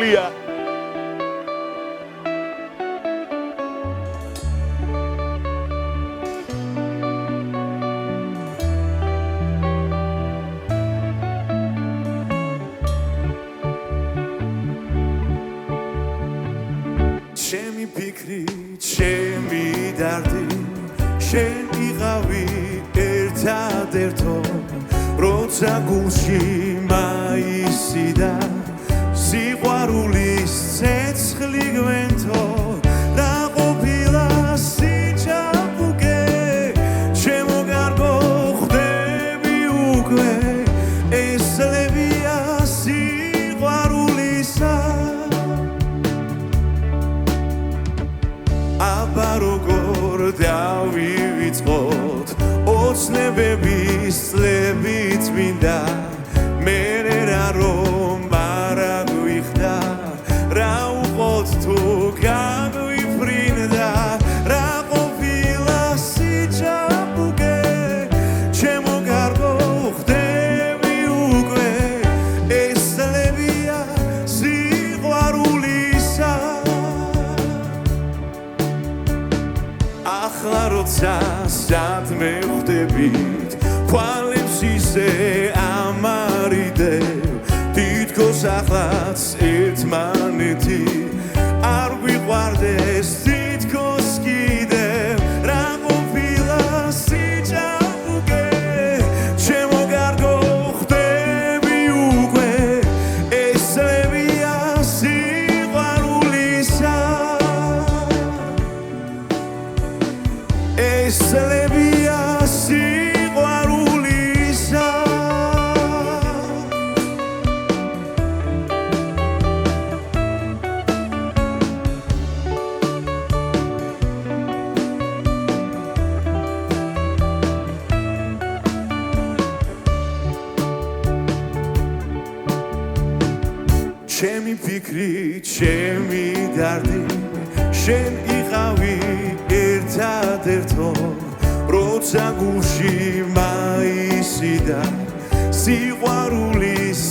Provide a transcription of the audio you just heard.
გასწრებია ჩემი ფიქრი, ჩემი დარდი, შენ იყავი ერთადერთო, როცა გულში მაისიდა, სიყვარულის ცეცხლი გვენთო, რა ყოფილა სიჩაბუკე, ჩემო კარგო ხდები უკვე, ეს ლებია სიყვარულისა. აბა როგორ დავივიწყოთ ოცნებების წლები წმინდა მერე რა რომ არ აგვიხდა რა უყოთ თუ გაგვიფრინდა რა ყოფილა სიჩაბუკე ჩემო კარგო ხდები უკვე ეს ლებია სიყვარულისა. ახლა როცა სადმე ვხვდებით თვალებს ისე ამარიდებ თითქოს ახლაც ერთმანეთი არ გვიყვარდეს თითქოს კიდევ რა ყოფილა სიჩაბუკე ჩემო კარგო ხდები უკვე ეს ლებია სიყვარულისა. ეს ლებია სიყვარულისა. ჩემი ფიქრი, ჩემი დარდი, შენ იყავი ერთადერთო, როცა გულში მაისიდა, სიყვარულის